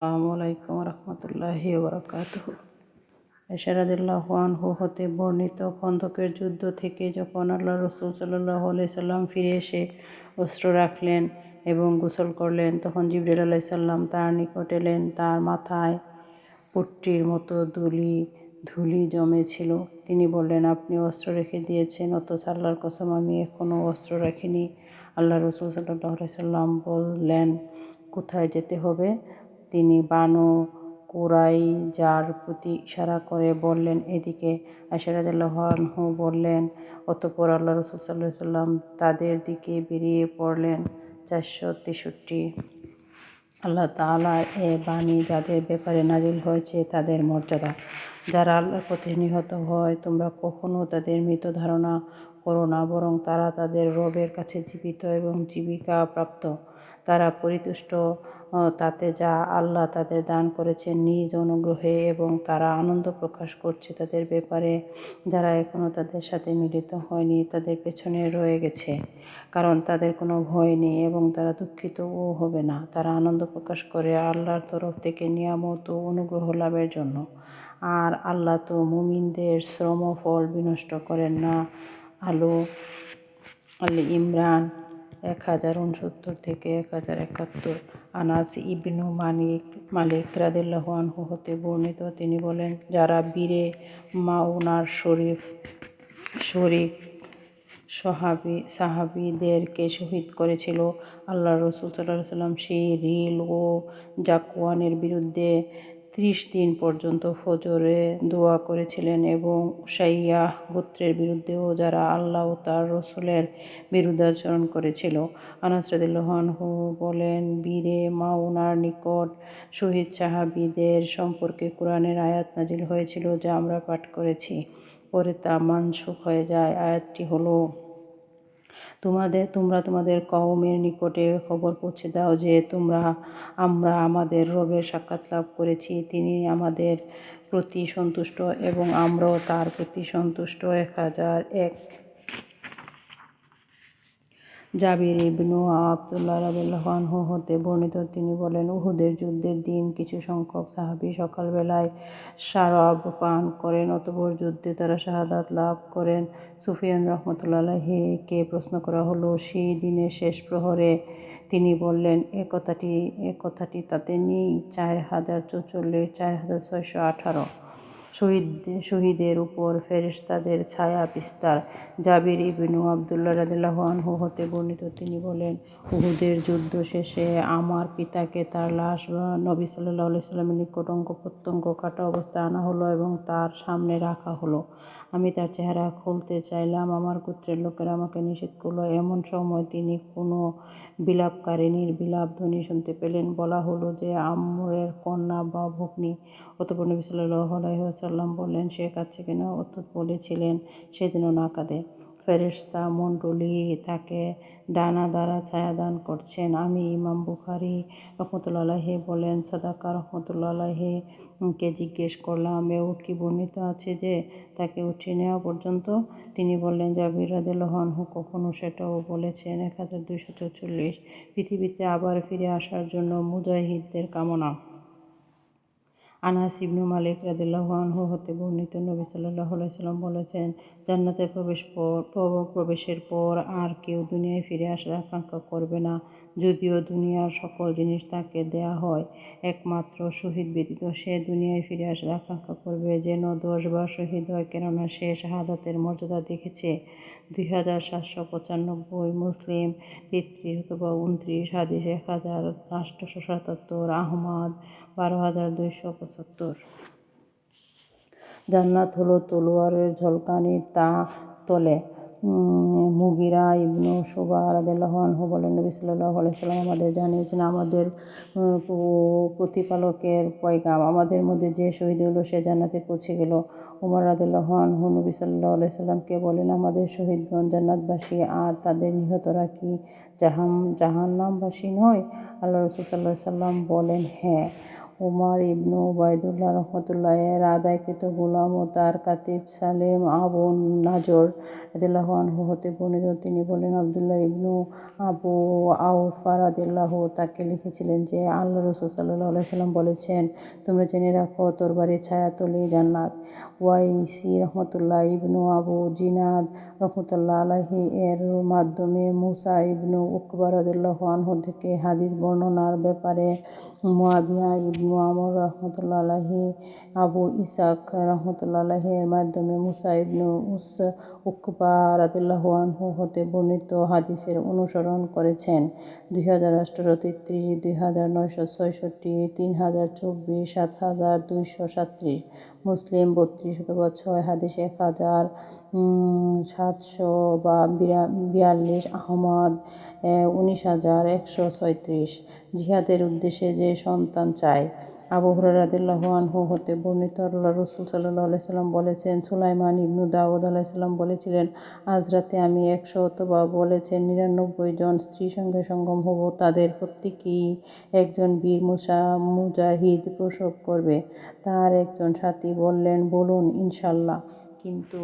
আসসালামু আলাইকুম রহমতুল্লাহি ওবরাকাতুহু। আয়েশা রাদিয়াল্লাহু আনহু হতে বর্ণিত, খন্দকের যুদ্ধ থেকে যখন আল্লাহ রসুল সাল্লাল্লাহু আলাইহি সাল্লাম ফিরে এসে অস্ত্র রাখলেন এবং গোসল করলেন, তখন জিবরিল আলাইহিস সালাম তার নিকট এলেন। তার মাথায় পট্টির মতো ধুলি জমেছিল। তিনি বললেন, আপনি অস্ত্র রেখে দিয়েছেন, অথচ আল্লাহর কসম আমি এখনও অস্ত্র রাখিনি। আল্লাহ রসুল সাল্লাল্লাহু আলাইহি সাল্লাম বললেন, কোথায় যেতে হবে? তিনি বানু কুরাইজার প্রতি ইশারা করে বললেন, এদিকে। আয়েশা রাদিয়াল্লাহু আনহু বললেন, অতঃপর আল্লাহ রসুল সাল্লাল্লাহু আলাইহি সাল্লাম তাদের দিকে বেরিয়ে পড়লেন। 463। আল্লাহ তাআলার এ বাণী যাদের ব্যাপারে নাজিল হয়েছে তাদের মর্যাদা। যারা আল্লাহর পথে নিহত হয়, তোমরা কখনো তাদের মৃত ধারণা করো না, বরং তারা তাদের রবের কাছে জীবিত এবং জীবিকা প্রাপ্ত। তারা পরিতুষ্ট তাতে যা আল্লাহ তাদের দান করেছেন নিজ অনুগ্রহে, এবং তারা আনন্দ প্রকাশ করছে তাদের ব্যাপারে যারা এখনও তাদের সাথে মিলিত হয়নি, তাদের পেছনে রয়ে গেছে, কারণ তাদের কোনো ভয় নেই এবং তারা দুঃখিতও হবে না। তারা আনন্দ প্রকাশ করে আল্লাহর তরফ থেকে নিয়ামত ও অনুগ্রহ লাভের জন্য। আর আল্লাহ তো মুমিনদের শ্রমফল বিনষ্ট করেন না। আল ইমরান 1069-1071। আনাস ইবনু মালিক রাদিয়াল্লাহু আনহু হতে বর্ণিত, তিনি বলেন, যারা বীরে মাউনার শরীক সাহাবীদেরকে শহীদ করেছিল, আল্লাহ রসুল সাল্লাল্লাহু আলাইহি সাল্লাম সেই রিল ও জাকওয়ানের বিরুদ্ধে 30 দিন পর্যন্ত ফজরে দোয়া করেছিলেন, এবং উসাইয়া গোত্রের বিরুদ্ধেও যারা আল্লাহ ও তার রসুলের বিরুদ্ধাচরণ করেছিল। আনাস রাদিয়াল্লাহু আনহু বলেন, বীরে মাউনার নিকট শহীদ সাহাবীদের সম্পর্কে কুরআনের আয়াত নাজিল হয়েছিল, যা আমরা পাঠ করেছি। পরে তা মানসুখ হয়ে যায়। আয়াতটি হলো, তোমরা তোমাদের কওমের নিকটে খবর পৌঁছে দাও যে আমরা আমাদের রবের সাক্ষাৎ লাভ করেছি, তিনি আমাদের প্রতি সন্তুষ্ট এবং আমরাও তার প্রতি সন্তুষ্ট। 1001। জাবির ইবনু আবদুল্লাহ রাদিয়াল্লাহু আনহু হতে বর্ণিত, তিনি বলেন, উহুদের যুদ্ধের দিন কিছু সংখ্যক সাহাবী সকালবেলায় শারাব পান করেন, অতঃপর যুদ্ধে তারা শাহাদাত লাভ করেন। সুফিয়ান রাহমাতুল্লাহি আলাইহিকে প্রশ্ন করা হলো সেই দিনের শেষ প্রহরে। তিনি বললেন, এ কথাটি তাতে নেই। 4044, 4618। শহীদের উপর ফেরেশতাদের ছায়া বিস্তার। জাবির ইবনু আবদুল্লাহ রাদিয়াল্লাহু আনহু হতে বর্ণিত, তিনি বলেন, উহুদের যুদ্ধ শেষে আমার পিতাকে তার লাশ নবী সাল্লাল্লাহু আলাইহি সাল্লামের নিকট অঙ্গ-প্রত্যঙ্গ কাটা অবস্থায় আনা হলো এবং তার সামনে রাখা হলো। আমি তার চেহারা খুলতে চাইলাম, আমার গোত্রের লোকেরা আমাকে নিষেধ করল। এমন সময় তিনি কোনো বিলাপকারিণীর বিলাপ ধ্বনি শুনতে পেলেন। বলা হলো যে আমরের কন্যা বা ভগ্নী। অতঃপর নবী সাল্লাল্লাহু আলাইহি ওয়াসাল্লাম বললেন, সে কাঁদছে কেন? অর্থাৎ বলেছিলেন সে যেন না কাঁদে। ফেরেশতা মণ্ডলী তাকে ডানা দ্বারা ছায়া দান করছেন। আমি ইমাম বুখারী রহমতুল্লাহ আলাইহি বলেন, সাদাকা রহমতুল্লাহ আলাইহি কে জিজ্ঞেস করলাম, এও কি বর্ণিত আছে যে তাকে উঠিয়ে নেওয়া পর্যন্ত? তিনি বললেন, জাবির রাদিয়াল্লাহু আনহু কখনো সেটাও বলেছেন। 1244। পৃথিবীতে আবার ফিরে আসার জন্য মুজাহিদদের কামনা। আনাস ইবনু মালিক রাদিয়াল্লাহু আনহু হতে বর্ণিত, নবী সাল্লাল্লাহু আলাইহি সাল্লাম বলেছেন, জান্নাতে প্রবেশের পর আর কেউ দুনিয়ায় ফিরে আসার আকাঙ্ক্ষা করবে না, যদিও দুনিয়ার সকল জিনিস তাকে দেয়া হয়। একমাত্র শহীদ ব্যতীত সে দুনিয়ায় ফিরে আসার আকাঙ্ক্ষা করবে, যেন 10 বার শহীদ হয়, কেননা সে শাহাদাতের মর্যাদা দেখেছে। 2795। মুসলিম 33-29 হাদিস 1877। আহমদ 12275। জান্নাত হলো তলোয়ারের ঝলকানির তলে। মুগিরা ইবনু শুবা রাদিয়াল্লাহু আনহু বলেন, নবী সাল্লাল্লাহু আলাইহি সাল্লাম আমাদের জানিয়েছেন আমাদের প্রতিপালকের পয়গাম, আমাদের মধ্যে যে শহীদ হলো সে জান্নাতে পৌঁছে গেল। উমর রাদিয়াল্লাহু আনহু নবী সাল্লাল্লাহু আলাইহি সাল্লামকে বলেন, আমাদের শহীদগণ জান্নাতবাসী, আর তাদের নিহতরা কি জাহান্নামবাসী নয়? আল্লাহ রাসূল সাল্লাল্লাহু আলাইহি সাল্লাম বলেন, হ্যাঁ। উমর ইবনু উবাইদুল্লাহ রহমতুল্লাহ এর আদায়কৃত গোলাম ও তার কাতিব সালেম আবু নাজর রাদিয়াল্লাহু আনহু হতে বর্ণিত, তিনি বলেন, আবদুল্লাহ ইবনু আবু আওফা রাদিয়াল্লাহু তাকে লিখেছিলেন যে আল্লাহ রাসূল সাল্লাল্লাহু আলাইহি সাল্লাম বলেছেন, তোমরা জেনে রাখো তরবারির ছায়াতলেই জান্নাত। ওয়াইসি রহমতুল্লাহ ইবনু আবু জিনাদ রহমতুল্লাহ আলাইহি এর মাধ্যমে মুসা ইবনু উকবা রাদিয়াল্লাহু আনহু থেকে হাদিস বর্ণনার ব্যাপারে মুয়াবিয়া ইবনু আমর রহমতুল্লাহ আলাইহি আবু ইসাক রহমতুল্লাহ আলাইহি এর মাধ্যমে মুসা ইবনু উকবা রাদিয়াল্লাহু আনহু হতে বর্ণিত হাদিসের অনুসরণ করেছেন। 2018, 33, 2966, 3024, 7237। মুসলিম 32/6 হাদিস 1742। আহমদ 19136। জিহাদের উদ্দেশ্যে যে সন্তান চায়। আবু হুরায়রা রাদিয়াল্লাহু আনহু হতে বর্ণিত, আল্লাহর রাসূল সাল্লাল্লাহু আলাইহি সাল্লাম বলেছেন, সুলাইমান ইবনু দাউদ আলাইহিস সালাম বলেছিলেন, আজ রাতে আমি 100 অথবা বলেছেন 99 জন স্ত্রীর সঙ্গে সঙ্গম হব, তাদের প্রত্যেকেই একজন বীর মুজাহিদ প্রসব করবে। তার একজন সাথী বললেন, বলুন ইনশাআল্লাহ। কিন্তু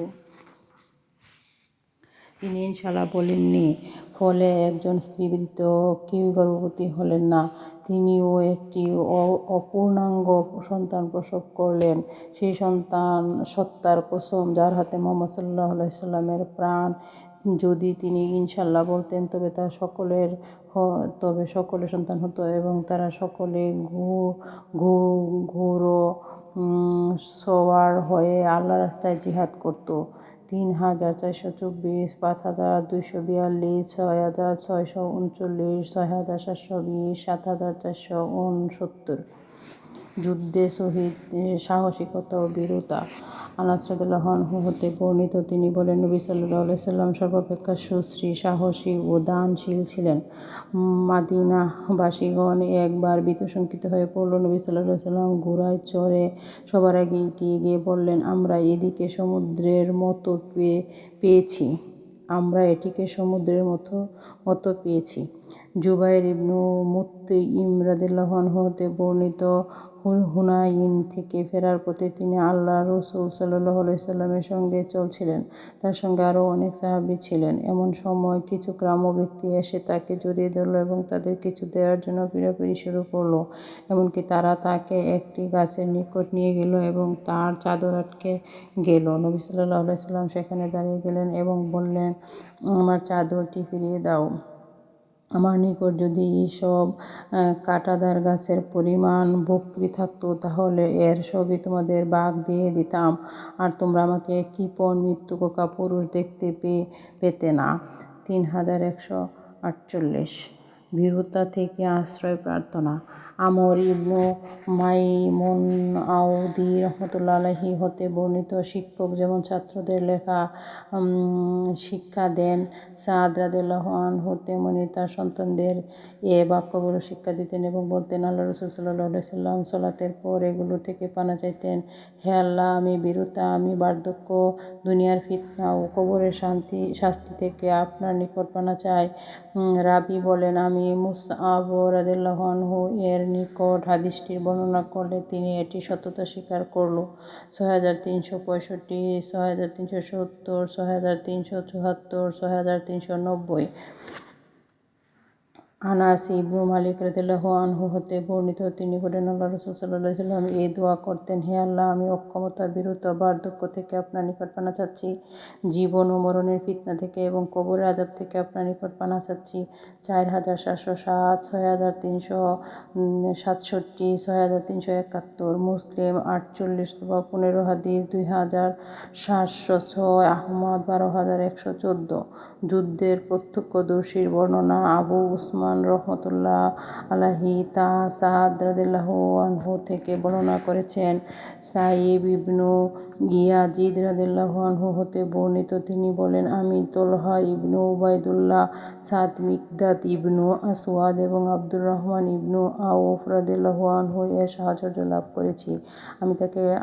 তিনি ইনশাআল্লাহ বলেননি, ফলে একজন স্ত্রীবৃদ্ধ কেউই গর্ভবতী হলেন না। তিনিও একটি অপূর্ণাঙ্গ সন্তান প্রসব করলেন। সেই সন্তান সত্তার কসম, যার হাতে মুহাম্মদ সাল্লাল্লাহু আলাইহি সাল্লামের প্রাণ, যদি তিনি ইনশাআল্লাহ বলতেন তবে সকলের সন্তান হতো এবং তারা সকলে ঘোড় সওয়ার হয়ে আল্লাহর রাস্তায় জিহাদ করত। 3424, 5242, 6639, 6720, 7469। যুদ্ধে সাহসিকতা ও বীরতা। আনাস রাদিয়াল্লাহু আনহু হতে বর্ণিত, তিনি বলেন, নবী সাল্লাল্লাহু আলাইহি সাল্লাম সর্বাপেক্ষা সুশ্রী, সাহসী ও দানশীল ছিলেন। মাদিনাবাসীগণ একবার ভীতশঙ্কিত হয়ে পড়ল। নবী সাল্লাল্লাহু আলাইহি সাল্লাম ঘোড়ায় চড়ে সবার আগে এগিয়ে গিয়ে বললেন, আমরা এদিকে সমুদ্রের মতো পেয়েছি। আমরা এটিকে সমুদ্রের মতো পেয়েছি। জুবাইর ইবনু মুতঈম রাদিয়াল্লাহু আনহু হতে বর্ণিত, হুনাইন থেকে ফেরার পথে তিনি আল্লাহর রাসূল সাল্লাল্লাহু আলাইহি সাল্লামের সঙ্গে চলছিলেন। তার সঙ্গে আরও অনেক সাহাবী ছিলেন। এমন সময় কিছু গ্রাম্য ব্যক্তি এসে তাকে জড়িয়ে ধরল এবং তাদের কিছু দেওয়ার জন্য পীড়াপিড়ি শুরু করল। এমনকি তারা তাকে একটি গাছের নিকট নিয়ে গেল এবং তার চাদর আটকে গেল। নবী সাল্লাল্লাহু আলাইহি সাল্লাম সেখানে দাঁড়িয়ে গেলেন এবং বললেন, আমার চাদরটি ফিরিয়ে দাও। আমার নিকট যদি সব কাঁটাদার গাছের পরিমাণ বকরী থাকত, তাহলে এর সবই তোমাদের ভাগ দিয়ে দিতাম, আর তোমরা আমাকে কৃপণ মৃত্যুক কাপুরুষ দেখতে পেতে না। 3148। ভীরুতা থেকে আশ্রয় প্রার্থনা। আমর ইবনু মাইমুন আউদি রহমতুল্লাহ আলাইহি হতে বর্ণিত, শিক্ষক যেমন ছাত্রদের লেখা শিক্ষা দেন, সাদ রাদিয়াল্লাহু আনহু তেমনি তার সন্তানদের এ বাক্যগুলো শিক্ষা দিতেন এবং বলতেন, আল্লাহ রাসূল সাল্লাল্লাহু আলাইহি সাল্লাম সালাতের পর এগুলো থেকে পানা চাইতেন, হে আল্লাহ, আমি ভীরুতা, আমি বার্ধক্য, দুনিয়ার ফিতনা ও কবরের শাস্তি থেকে আপনার নিকট পানা চাই। রাবি বলেন, আমি মুসআব রাদিয়াল্লাহু আনহু এর নিকট হাদিসটির বর্ণনা করলে তিনি এটি সত্যতা স্বীকার করল। 6365, 6370, 6374, 6390। আনাস ইবনু মালিক রাদিয়াল্লাহু আনহু হতে বর্ণিত, তিনি বলেন, আল্লাহ রাসূল সাল্লাল্লাহু আলাইহি সাল্লাম এই দোয়া করতেন, হে আল্লাহ, আমি অক্ষমতা, ভীরুতা, বার্ধক্য থেকে আপনার নিকট পানা চাচ্ছি, জীবন ও মরণের ফিতনা থেকে এবং কবরের আযাব থেকে আপনার নিকট পানা চাচ্ছি। 4707, 6367, 6371। মুসলিম 48/15 হাদিস 2706। আহমদ 12114। যুদ্ধের প্রত্যক্ষদর্শীর বর্ণনা। আবু উসমান রহমতুল্লাহ আলাইহি সাদ রাদিয়াল্লাহু আনহু থেকে বর্ণনা করেছেন, সাইব ইবনু ইয়াজিদ রাদিয়াল্লাহু আনহু হতে বর্ণিত, তিনি বলেন, আমি তলহা ইবনু উবাইদুল্লাহ, সাদ, মিকদাদ ইবনু আসওয়াদ এবং আব্দুর রহমান ইবনু আউফ রাদিয়াল্লাহু আনহু এর সাহচর্য লাভ করেছি।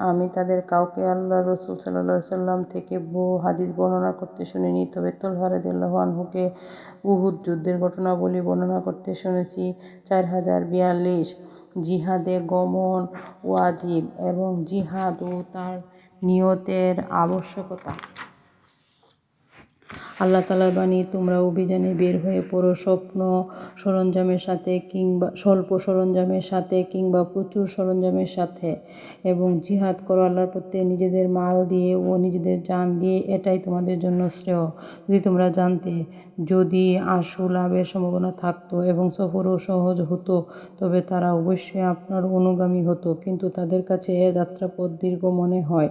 আমি তাদের কাউকে আল্লাহর রাসূল সাল্লাল্লাহু আলাইহি সাল্লাম থেকে বহু হাদিস বর্ণনা করতে শুনিনি, তবে তলহা রাদিয়াল্লাহু আনহুকে উহুদ যুদ্ধের ঘটনাবলী বর্ণনা করতে শুনেছি। 4042। জিহাদে গমন ওয়াজিব এবং জিহাদ ও তার নিয়তের আবশ্যকতা। আল্লাহ তাআলার বাণী, তোমরা অভিযানে বের হয়ে পড়ো স্বল্প সরঞ্জামের সাথে কিংবা প্রচুর সরঞ্জামের সাথে এবং জিহাদ করো আল্লাহর পথে নিজেদের মাল দিয়ে ও নিজেদের জান দিয়ে, এটাই তোমাদের জন্য শ্রেয়। যদি তোমরা জানতে, যদি আশু লাভের সম্ভাবনা থাকতো এবং সফরও সহজ হতো, তবে তারা অবশ্যই আপনার অনুগামী হতো, কিন্তু তাদের কাছে এ যাত্রাপথ দীর্ঘ মনে হয়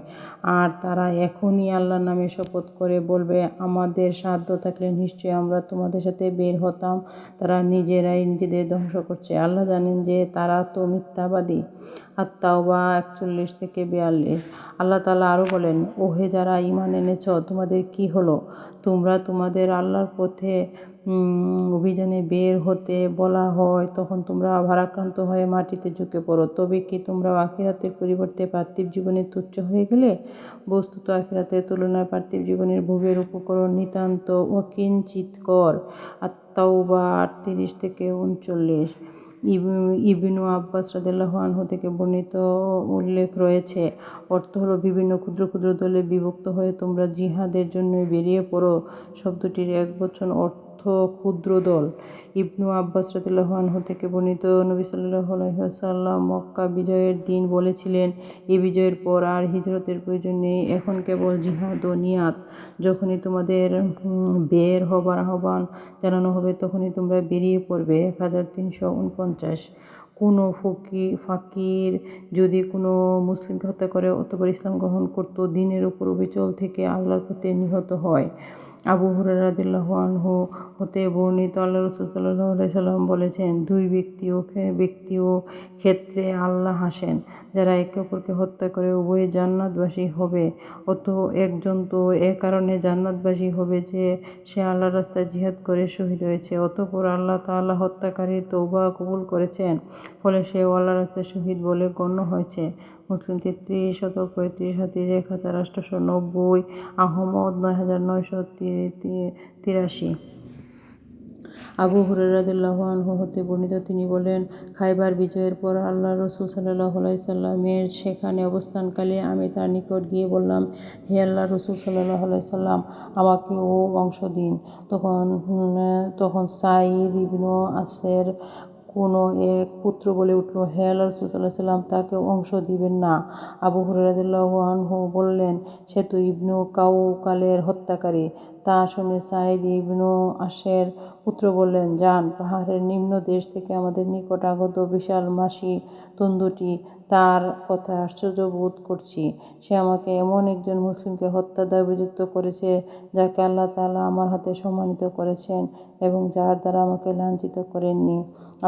আর তারা এখনই আল্লাহর নামে শপথ করে বলবে, আমাদের সাধ্য থাকলে নিশ্চয়ই আমরা তোমাদের সাথে বের হতাম। তারা নিজেরাই নিজেদের ধ্বংস করছে, আল্লাহ জানেন যে তারা তো মিথ্যাবাদী। আত-তাওবা 41-42। আল্লাহ তাআলা আরও বলেন, ওহে যারা ঈমান এনেছ, তোমাদের কি হলো? তোমরা তোমাদের আল্লাহর পথে অভিযানে বের হতে বলা হয়, তখন তোমরা ভারাক্রান্ত হয়ে মাটিতে ঝুঁকে পড়ো। তবে কি তোমরা আখিরাতের পরিবর্তে পার্থিব জীবনে তুচ্ছ হয়ে গেলে? বস্তুত আখিরাতের তুলনায় পার্থিব জীবনের ভোগের উপকরণ নিতান্ত অকিঞ্চিৎকর। আত-তাওবা 38-39। ইবনু আব্বাস রাদিয়াল্লাহু আনহু থেকে বর্ণিত উল্লেখ রয়েছে, অর্থ হলো, বিভিন্ন ক্ষুদ্র ক্ষুদ্র দলে বিভক্ত হয়ে তোমরা জিহাদের জন্য বেরিয়ে পড়ো। শব্দটির একবচন অর্থ ক্ষুদ্র দল। ইবনু আব্বাস রাদিয়াল্লাহু আনহু থেকে বর্ণিত, নবী সাল্লাল্লাহু আলাইহি ওয়াসাল্লাম মক্কা বিজয়ের দিন বলেছিলেন, এই বিজয়ের পর আর হিজরতের প্রয়োজন নেই, এখন কেবল জিহাদ ও নিয়াত। যখনই তোমাদের বের হবার আহ্বান জানানো হবে, তখনই তোমরা বেরিয়ে পড়বে। 1349। কোনো ফাকির যদি কোনো মুসলিমকে হত্যা করে অতঃপর ইসলাম গ্রহণ করত, দিনের উপর অবিচল থেকে আল্লাহর পথে নিহত হয়। আবু হুরায়রা রাদিয়াল্লাহু আনহু হতে বর্ণিত, আল্লাহ রাসূল সাল্লাল্লাহু আলাইহি সাল্লাম বলেছেন, দুই ব্যক্তিও ক্ষেত্রে আল্লাহ হাসেন, যারা একে অপরকে হত্যা করে উভয়ে জান্নাতবাসী হবে। একজন তো এ কারণে জান্নাতবাসী হবে যে সে আল্লাহর রাস্তায় জিহাদ করে শহীদ হয়েছে, অতঃপর আল্লাহ তাআলা হত্যাকারীর তওবা কবুল করেছেন, ফলে সেও আল্লাহর রাস্তায় শহীদ বলে গণ্য হয়েছে। মুসলিম 3335, হাদিস 1890, আহমদ 9983। আবু হুরায়রা রাদিয়াল্লাহু আনহু হতে বর্ণিত, তিনি বলেন, খায়বার বিজয়ের পর আল্লাহর রাসূল সাল্লাল্লাহু আলাইহি সাল্লামের সেখানে অবস্থানকালে আমি তার নিকট গিয়ে বললাম, হে আল্লাহর রাসূল সাল্লাল্লাহু আলাইহি সাল্লাম, আমাকেও অংশ দিন। তখন সাঈদ ইবনে আসের কোনো এক পুত্র বলে উঠল, হে আল্লাহর রাসূল সাল্লাল্লাহু আলাইহি সাল্লাম, তাকে অংশ দিবেন না। আবু হুরায়রা রাদিয়াল্লাহু আনহু বললেন, সে তো ইবনু কাউকালের হত্যাকারী। তা শুনে সাঈদ ইবনে আসের পুত্র বললেন, যান, পাহাড়ের নিম্ন দেশ থেকে আমাদের নিকট আগত বিশাল মাসি তন্তুটি, তার কথায় আশ্চর্য বোধ করছি। সে আমাকে এমন একজন মুসলিমকে হত্যার দায়ে অভিযুক্ত করেছে, যাকে আল্লাহ তাআলা আমার হাতে সম্মানিত করেছেন এবং যার দ্বারা আমাকে লাঞ্ছিত করেননি।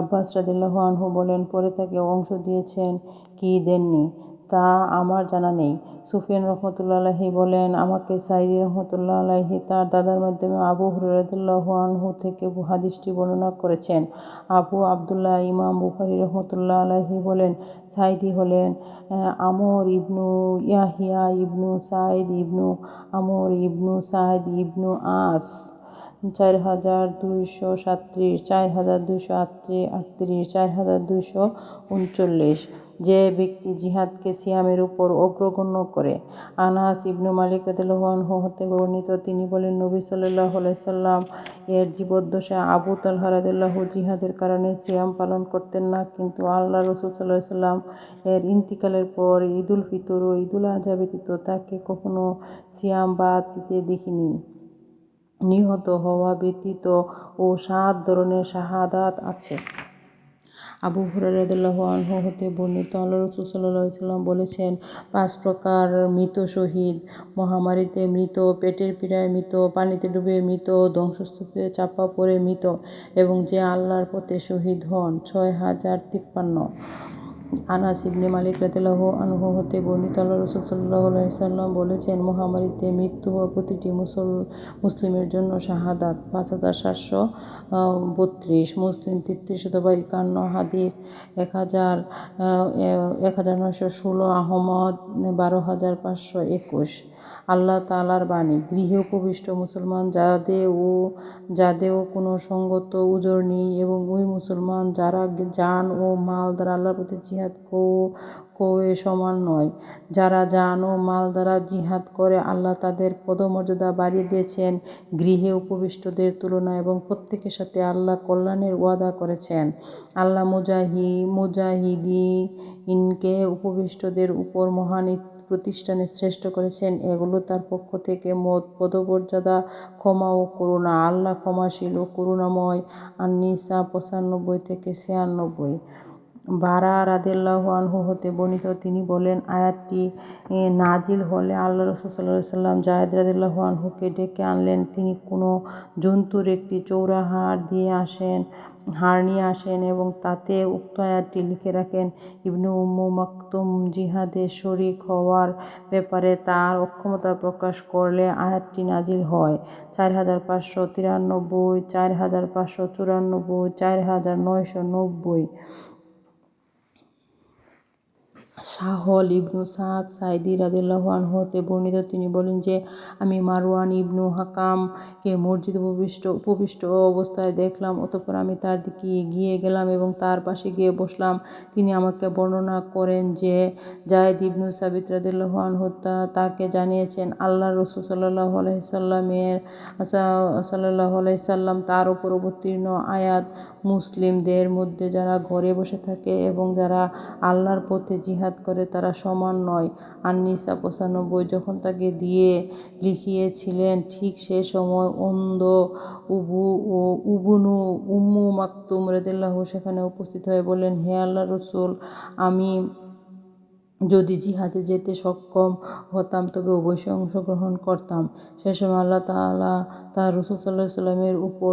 আব্বাস রাদিয়াল্লাহু আনহু বলেন, পরে তাকে অংশ দিয়েছেন কি দেননি তা আমার জানা নেই। সুফিয়ান রহমতুল্লাহ আলাইহি বলেন, আমাকে সাঈদী রহমতুল্লাহ আলাইহি তার দাদার মাধ্যমে আবু হুরায়রা রাদিয়াল্লাহু আনহু থেকে হাদীসটি বর্ণনা করেছেন। আবু আব্দুল্লাহ ইমাম বুখারী রহমতুল্লাহ আলাইহি বলেন, সাঈদী হলেন আমর ইবনু ইয়াহিয়া ইবনু সাঈদ ইবনু আমর ইবনু সাঈদ ইবনু আস। 4237, 4238, 4239। যে ব্যক্তি জিহাদকে সিয়ামের উপর অগ্রগণ্য করে। আনাস ইবনু মালিক রাদিয়াল্লাহু আনহু হতে বর্ণিত, তিনি বলেন, নবী সাল্লাল্লাহু আলাইহি সাল্লাম এর জীবদ্দশায় আবু তালহা রাদিয়াল্লাহু জিহাদের কারণে সিয়াম পালন করতেন না, কিন্তু আল্লাহর রাসূল সাল্লাল্লাহু আলাইহি সাল্লাম এর ইন্তিকালের পর ঈদুল ফিতর ও ঈদুল আযহা ব্যতীত তাকে কখনো সিয়াম বাদ দিতে দেখিনি। নিহত হওয়া ব্যতীত ও 7 ধরনের শাহাদাত আছে। আবু হুরায়রা রাদিয়াল্লাহু আনহু হতে বর্ণিত, আল্লাহর রাসূল সাল্লাল্লাহু আলাইহি সাল্লাম বলেছেন, 5 প্রকার মৃত শহীদ: মহামারীতে মৃত, পেটের পীড়ায় মৃত, পানিতে ডুবে মৃত, ধ্বংসস্তূপে চাপা পড়ে মৃত এবং যে আল্লাহর পথে শহীদ হন। 6053। আনাস ইবনে মালিক রাদিয়াল্লাহু আনহু হতে বর্ণিত, আল্লাহ রাসূল সাল্লাল্লাহু আলাইহি ওয়াসাল্লাম বলেছেন, মহামারীতে মৃত্যু হওয়া প্রতিটি মুসলিমের জন্য শাহাদাত। 5732, মুসলিম 3352, হাদিস 1916, আহমদ 12521। আল্লাহ তাআলার বাণী। গৃহে উপবিষ্ট মুসলমান যাদেরও কোনো সঙ্গত উজর নেই, এবং ওই মুসলমান যারা জান ও মাল দ্বারা আল্লাহর প্রতি জিহাদ কৌয়ে সমান নয়। যারা জান ও মাল দ্বারা জিহাদ করে, আল্লাহ তাদের পদমর্যাদা বাড়িয়ে দিয়েছেন গৃহে উপবিষ্টদের তুলনায়, এবং প্রত্যেকের সাথে আল্লাহ কল্যাণের ওয়াদা করেছেন। আল্লাহ মুজাহিদিনকে উপবিষ্টদের উপর মহান প্রতিষ্ঠানে শ্রেষ্ঠ করেছেন। এগুলো তার পক্ষ থেকে পদমর্যাদা, ক্ষমা ও করুণা। আল্লাহ ক্ষমাশীল ও করুণাময়। আন-নিসা 95-96। বারা রাদিয়াল্লাহু আনহু হতে বর্ণিত, তিনি বলেন, আয়াতটি নাজিল হলে আল্লাহ রাসূল সাল্লাল্লাহু আলাইহি ওয়াসাল্লাম যায়েদ রাদিয়াল্লাহু আনহুকে ডেকে আনলেন। তিনি কোনো জন্তুর একটি চৌড়া হাড় নিয়ে আসেন এবং তাতে উক্ত আয়াতটি লিখে রাখেন। ইবনে উম্মু মাকতুম জিহাদে শরীক হওয়ার ব্যাপারে তার অক্ষমতা প্রকাশ করলে আয়াতটি নাজিল হয়। 4593, 4594, 4990। সাহল ইবনু সাদ সাঈদী রাদিয়াল্লাহু আনহু হতে বর্ণিত, তিনি বলেন যে, আমি মারওয়ান ইবনু হাকামকে মসজিদে উপবিষ্ট অবস্থায় দেখলাম। অতঃপর আমি তার দিকে এগিয়ে গেলাম এবং তার পাশে গিয়ে বসলাম। তিনি আমাকে বর্ণনা করেন যে, যায়েদ ইবনু সাবিত রাদিয়াল্লাহু আনহু তাকে জানিয়েছেন, আল্লাহর রাসূল সাল্লাল্লাহু আলাইহি সাল্লাম তার উপর অবতীর্ণ আয়াত, মুসলিমদের মধ্যে যারা ঘরে বসে থাকে এবং যারা আল্লাহর পথে জিহাদ করে তারা সমান নয়। আন-নিসা 95। যখন তাকে দিয়ে লিখিয়েছিলেন, ঠিক সে সময় অন্ধ উম্মু মাকতুম রাদিয়াল্লাহু সেখানে উপস্থিত হয়ে বললেন, হে আল্লাহর রাসূল, আমি যদি জিহাদে যেতে সক্ষম হতাম তবে অবশ্যই অংশগ্রহণ করতাম। সে সময় আল্লাহ তাআলা তার রাসূল সাল্লাল্লাহু আলাইহি ওয়াসাল্লামের উপর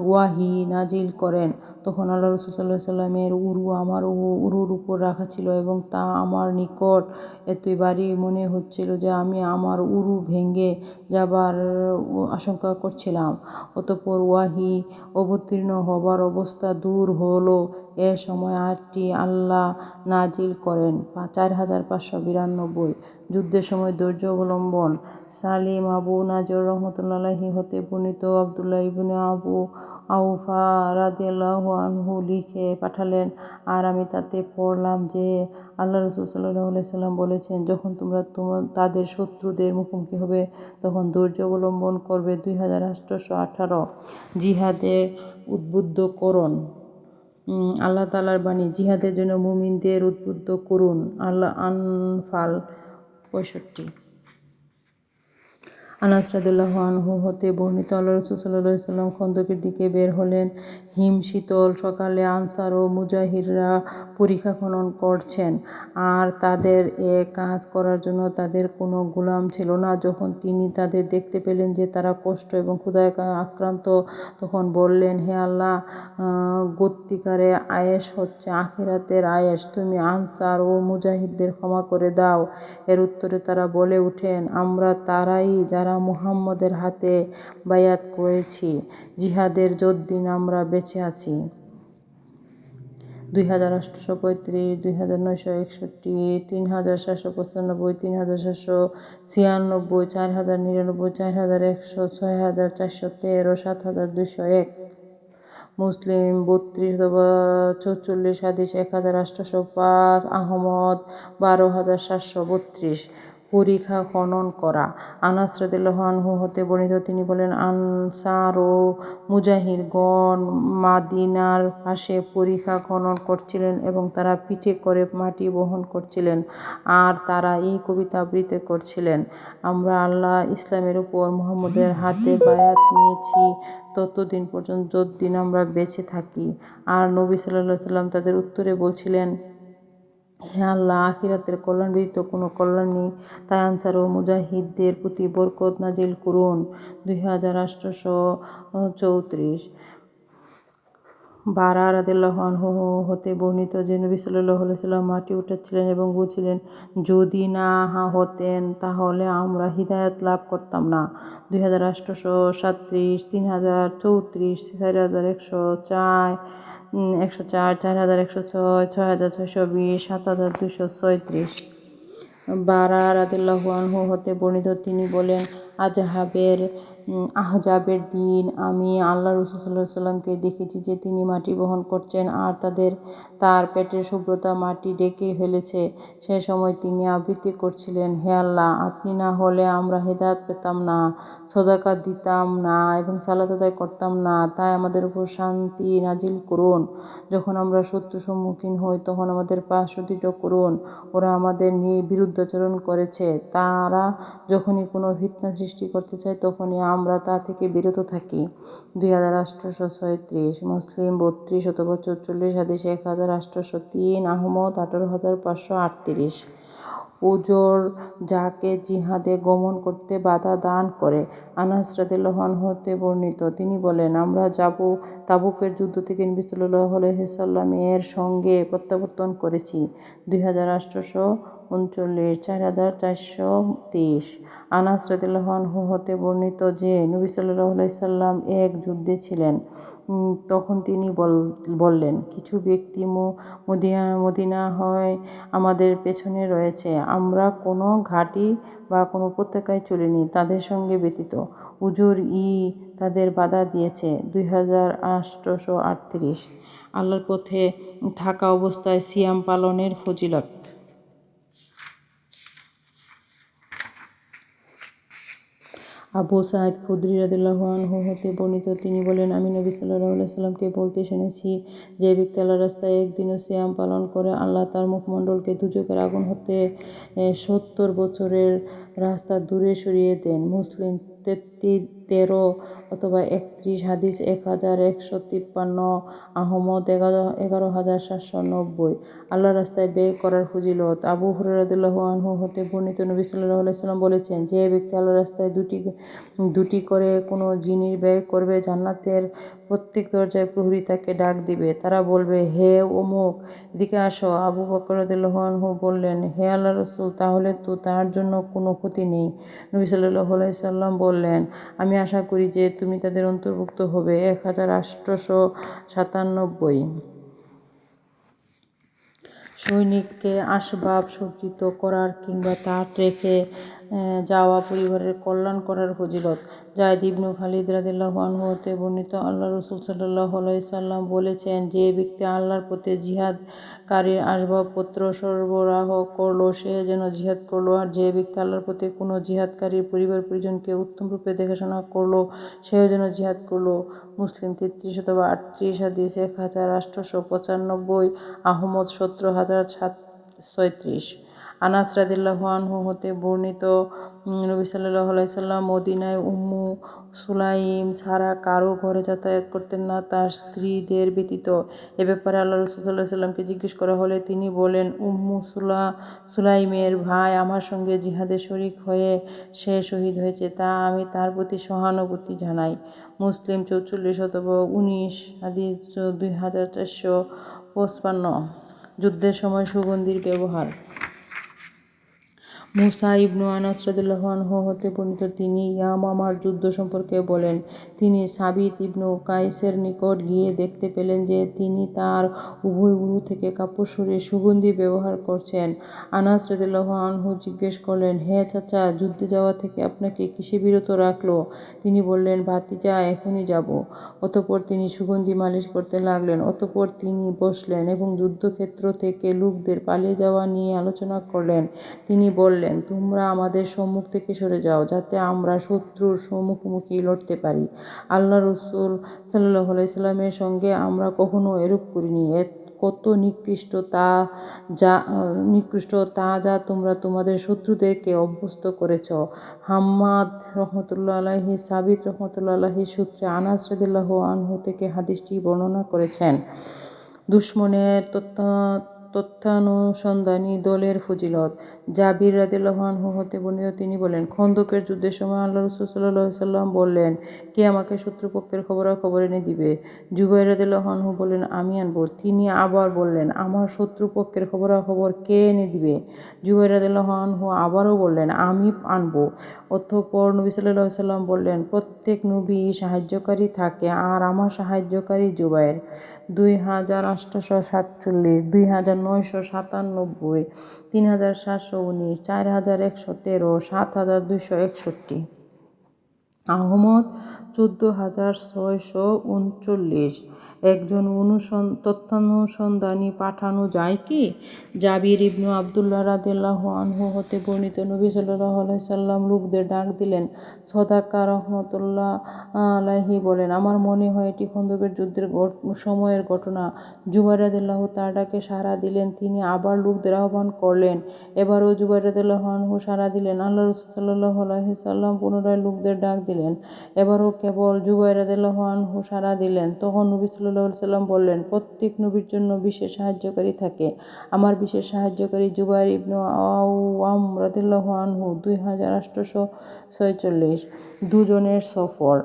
ওয়াহী নাজিল করেন। তখন আল্লাহ রাসূল সাল্লাল্লাহু আলাইহি ওয়াসাল্লামের উরু আমার উরুর উপর রাখা ছিল এবং তা আমার নিকট এতই ভারী মনে হচ্ছিল যে আমি আমার উরু ভেঙে যাবার আশঙ্কা করছিলাম। অতঃপর ওয়াহী অবতীর্ণ হবার অবস্থা দূর হলো। এ সময় আয়াতটি আল্লাহ নাজিল করেন। 4592। যুদ্ধের সময় ধৈর্য অবলম্বন। সালিম আবু নাজর রাহমাতুল্লাহি আলাইহি হতে বর্ণিত, আব্দুল্লাহ ইবনে আবু আওফা রাদিয়াল্লাহু আনহু লিখে পাঠালেন, আর আমি তাতে পড়লাম যে, আল্লাহ রাসূল সাল্লাল্লাহু আলাইহি ওয়াসাল্লাম বলেছেন, যখন তোমরা তাদের শত্রুদের মুখোমুখি হবে তখন ধৈর্য অবলম্বন করবে। 2818। জিহাদে উদ্বুদ্ধকরণ। আল্লাহ তাআলার বাণী। জিহাদের জন্য মুমিনদের উদ্বুদ্ধ করুন। আনফাল 65। আনাস রাদিয়াল্লাহু আনহু হতে বর্ণিত, আল্লাহ রাসূল সাল্লাল্লাহু আলাইহি ওয়াসাল্লাম খন্দকের দিকে বের হলেন। শীতল সকালে আনসার ও মুজাহিররা পরিখা খনন করছেন, আর তাদের এ কাজ করার জন্য তাদের কোনো গোলাম ছিল না। যখন তিনি তাদের দেখতে পেলেন যে তারা কষ্ট এবং ক্ষুধায় আক্রান্ত, তখন বললেন, হে আল্লাহ, গত্যিকারে আয়েশ হচ্ছে আখিরাতের আয়েশ, তুমি আনসার ও মুজাহিদদের ক্ষমা করে দাও। এর উত্তরে তারা বলে উঠেন, আমরা তারাই যারা মুহাম্মদের হাতে বায়াত করেছি জিহাদের যতদিন আমরা বেঁচে আছি। 2835, 2961, 3795, 3796, 4099, 4100, 6413, 7201। মুসলিম 32/44, হাদিস 1805, আহমদ 12732। পরিখা খনন করা। আনাস রাদিয়াল্লাহু আনহু হতে বর্ণিত, তিনি বলেন, আনসার ও মুজাহিরগণ মাদিনার পাশে পরিখা খনন করছিলেন এবং তারা পিঠে করে মাটি বহন করছিলেন, আর তারা এই কবিতা আবৃত্তি করছিলেন, আমরা আল্লাহ ইসলামের উপর মুহাম্মদের হাতে বায়াত নিয়েছি ততদিন পর্যন্ত যতদিন আমরা বেঁচে থাকি। আর নবী সাল্লাল্লাহু আলাইহি ওয়াসাল্লাম তাদের উত্তরে বলছিলেন, হে আল্লাহ, আখিরাতের কল্যাণ ব্যতীত কোনো কল্যাণ নেই, তাই আনসার ও মুজাহিদদের প্রতি বরকত নাজিল করুন। 2834। বারা রাদিয়াল্লাহু আনহু হতে বর্ণিত যে নবী সাল্লাল্লাহু আলাইহি ওয়াসাল্লাম মাটি উঠাচ্ছিলেন এবং বলছিলেন, যদি না হতেন তাহলে আমরা হিদায়াত লাভ করতাম না। 2837, 3034, 4104, 104, 4106, 6620, 7236। বারা রাদিয়াল্লাহু আনহু হতে বর্ণিত তিনি বলেন, আহজাবের দিন আমি আল্লাহ রাসূল সাল্লাল্লাহু আলাইহি ওয়াসাল্লামকে দেখেছি যে তিনি মাটি বহন করছেন আর তার পেটের শুভ্রতা মাটি ঢেকে ফেলেছে। সে সময় তিনি আবৃত্তি করছিলেন, হে আল্লাহ, আপনি না হলে আমরা হেদায়েত পেতাম না, সদকা দিতাম না এবং সালাত আদায় করতাম না, তাই আমাদের উপর শান্তি নাজিল করুন। যখন আমরা শত্রুর সম্মুখীন হই তখন আমাদের পা সুদৃঢ় করুন। ওরা আমাদের নিয়ে বিরুদ্ধাচরণ করেছে। তারা যখনই কোনো ফিতনা সৃষ্টি করতে চায় তখনই আমরা তা থেকে বিরত থাকি। 2836, মুসলিম 32 অথবা 44, হাদিস 1803, আহমদ 18538। উজর যাকে জিহাদে গমন করতে বাধা দান করে। আনাস রাদিয়াল্লাহু আনহু হতে বর্ণিত তিনি বলেন, আমরা তাবুকের যুদ্ধ থেকে নবী সাল্লাল্লাহু আলাইহি ওয়াসাল্লাম এর সঙ্গে প্রত্যাবর্তন করেছি। 2839, 4423। আনাস রাদিয়াল্লাহু আনহু হতে বর্ণিত যে নবী সাল্লাল্লাহু আলাইহি ওয়াসাল্লাম এক যুদ্ধে ছিলেন। তখন তিনি বললেন, কিছু ব্যক্তি মদিনা হয় আমাদের পেছনে রয়েছে। আমরা কোনো ঘাঁটি বা কোনো উপত্যকায় চলিনি তাদের সঙ্গে ব্যতীত। উজর তাদের বাধা দিয়েছে। 2838। আল্লাহর পথে থাকা অবস্থায় সিয়াম পালনের ফজিলত। আবু সাঈদ খুদরি রাদিয়াল্লাহু আনহু হতে বর্ণিত তিনি বলেন, আমি নবী সাল্লাল্লাহু আলাইহি ওয়াসাল্লামকে বলতে শুনেছি, যে ব্যক্তি আল্লাহর রাস্তায় একদিনও সিয়াম পালন করে আল্লাহ তার মুখমণ্ডলকে দুজকের আগুন হতে 70 বছরের রাস্তা দূরে সরিয়ে দেন। মুসলিম 13 অথবা 31, হাদিস 1153, আহমদ 11790। আল্লাহর রাস্তায় ব্যয় করার ফজিলত। আবু হুরায়রা রাদিয়াল্লাহু আনহু হতে বর্ণিত নবী সাল্লাল্লাহু আলাইহি ওয়াসাল্লাম বলেছেন, যে ব্যক্তি আল্লাহর রাস্তায় দুটি করে কোনো জিনিস ব্যয় করবে, জান্নাতের প্রত্যেক দরজায় প্রহরী তাকে ডাক দিবে। তারা বলবে, হে অমুক, এদিকে আসো। আবু বকর রাদিয়াল্লাহু আনহু বললেন, হে আল্লাহর রাসূল, তাহলে তো তার জন্য কোনো ক্ষতি নেই। নবী সাল্লাল্লাহু আলাইহি ওয়াসাল্লাম বললেন, আমি আশা করি যে তুমি তাদের অন্তর্ভুক্ত হবে। 1897। সৈনিককে আসবাব সজ্জিত করার কিংবা তার রেখে যাওয়া পরিবারের কল্যাণ করার ফজিলত। যায়েদ ইবনে খালিদ রাদিয়াল্লাহু আনহু হতে বর্ণিত আল্লাহ রাসূল সাল্লাল্লাহু আলাইহি সাল্লাম বলেছেন, যে ব্যক্তি আল্লাহর পথে জিহাদকারীর আসবাবপত্র সরবরাহ করলো সে যেন জিহাদ করলো, আর যে ব্যক্তি আল্লাহর পথে কোনো জিহাদকারীর পরিবার পরিজনকে উত্তমরূপে দেখাশোনা করলো সেও যেন জিহাদ করলো। মুসলিম 33 অথবা 38, হাদিস 1895, আহমদ 17036। আনাস রাদিয়াল্লাহু আনহু হতে বর্ণিত নবী সাল্লাল্লাহু আলাইহি সাল্লাম মদিনায় উম্মু সুলাইম ছাড়া কারো ঘরে যাতায়াত করতেন না, তার স্ত্রীদের ব্যতীত। এ ব্যাপারে আল্লাহ রাসূল সাল্লাল্লাহু আলাইহি সাল্লামকে জিজ্ঞেস করা হলে তিনি বলেন, উম্মু সুলাইমের ভাই আমার সঙ্গে জিহাদে শরীক হয়ে সে শহীদ হয়েছে, তা আমি তার প্রতি সহানুভূতি জানাই। মুসলিম 44 অথবা 19, হাদিস 2455। যুদ্ধের সময় সুগন্ধির ব্যবহার। মুসা ইবনু আনাস রাদিয়াল্লাহু আনহু হতে বর্ণিত তিনি ইয়ামামার যুদ্ধ সম্পর্কে বলেন, তিনি সাবিত ইবনু কাইসের নিকট গিয়ে দেখতে পেলেন যে তিনি তার উভয় উরু থেকে কাপড় সরিয়ে সুগন্ধি ব্যবহার করছেন। আনাস রাদিয়াল্লাহু আনহু জিজ্ঞেস করলেন, হে চাচা, যুদ্ধে যাওয়া থেকে আপনাকে কিসে বিরত রাখলো? তিনি বললেন, ভাতিজা, এখনই যাব। অতঃপর তিনি সুগন্ধি মালিশ করতে লাগলেন। অতঃপর তিনি বসলেন এবং যুদ্ধক্ষেত্র থেকে লোকদের পালিয়ে যাওয়া নিয়ে আলোচনা করলেন। তিনি বললেন, তোমরা আমাদের সম্মুখ থেকে সরে যাও, যাতে আমরা শত্রুর মুখোমুখি লড়তে পারি। আল্লাহ রাসূল সাল্লাল্লাহু আলাইহি সাল্লামের সঙ্গে আমরা কখনো এরূপ করিনি। কত নিকৃষ্ট তা যা তোমরা তোমাদের শত্রুদেরকে অভ্যস্ত করেছ। হাম্মাদ রহমতুল্লাহ আলাইহি সাবিত রহমতুল্লাহ আলাইহি সূত্রে আনাস রাদিয়াল্লাহু আনহু থেকে হাদিসটি বর্ণনা করেছেন। দুশমনের তথ্যানুসন্ধানী দলের ফজিলত। জাবির রাদিয়াল্লাহু আনহু হতে বর্ণিত, তিনি বলেন, খন্দকের যুদ্ধের সময় আল্লাহ রাসূল সাল্লাল্লাহু আলাইহি ওয়াসাল্লাম বললেন, কে আমাকে শত্রুপক্ষের খবরাখবর এনে দিবে? জুবাইর রাদিয়াল্লাহু আনহু বললেন, আমি আনব। তিনি আবার বললেন, আমার শত্রুপক্ষের খবরাখবর কে এনে দিবে? জুবাইর রাদিয়াল্লাহু আনহু আবারও বললেন, আমি আনব। অতঃপর নবী সাল্লাল্লাহু আলাইহি ওয়াসাল্লাম বললেন, প্রত্যেক নবী সাহায্যকারী থাকে, আর আমার সাহায্যকারী জুবাইর। 2847, 2997, 3719, 4113, 7261। আহমদ 14639। একজন তথ্যানুসন্ধানী পাঠানো যায় কি? জাবির ইবনু আবদুল্লাহ রাদিয়াল্লাহু আনহু হতে বর্ণিত, নবী সাল্লাল্লাহু আলাইহি সাল্লাম লোকদের ডাক দিলেন। সদাকা রহমতুল্লাহ আলাইহি বলেন, আমার মনে হয় এটি খন্দকের যুদ্ধের সময়ের ঘটনা। জুবাইর রাদিয়াল্লাহু তার ডাকে সাড়া দিলেন। তিনি আবার লোকদের আহ্বান করলেন। এবারও জুবাইর রাদিয়াল্লাহু আনহু সাড়া দিলেন। আল্লাহ রাসূল সাল্লাল্লাহু আলাইহি সাল্লাম পুনরায় লোকদের ডাক দিলেন। এবারও কেবল জুবাইর রাদিয়াল্লাহু আনহু সাড়া দিলেন। তখন নবী সাল্লাল্লাহু আলাইহি সাল্লাম বললেন, প্রত্যেক নবীর জন্য বিশেষ সাহায্যকারী থাকে। আমার বিশেষ সাহায্যকারী জুবাইর ইবনু আওয়াম রাদিয়াল্লাহু আনহু। 2846। দুজনের সফর।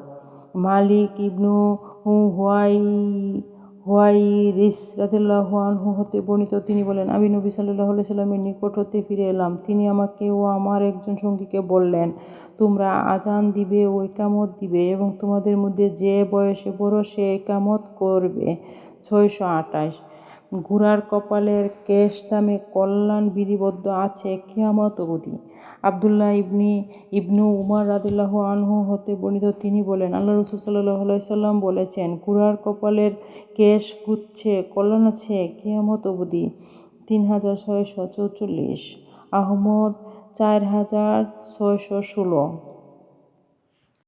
মালিক ইবনু হুয়াইরিস রাদিয়াল্লাহু আনহু হতে বর্ণিত, তিনি বলেন, আমি নবী সাল্লাল্লাহু আলাইহি সাল্লামের নিকট হতে ফিরে এলাম। তিনি আমাকে ও আমার একজন সঙ্গীকে বললেন, তোমরা আযান দিবে ও ইকামত দিবে, এবং তোমাদের মধ্যে যে বয়সে বড় সে ইকামত করবে। 628। ঘোড়ার কপালের কেশ দামে কল্যাণ বিধিবদ্ধ আছে কিয়ামত অবধি। আব্দুল্লাহ ইবনু উমর রাদিয়াল্লাহু আনহু হতে বর্ণিত, তিনি বলেন, আল্লাহ রাসূল সাল্লাল্লাহু আলাইহি সাল্লাম বলেছেন, ঘোড়ার কপালের কেশ গুচ্ছে কল্যাণ আছে কিয়ামত অবধি। 3644। আহমদ 4616।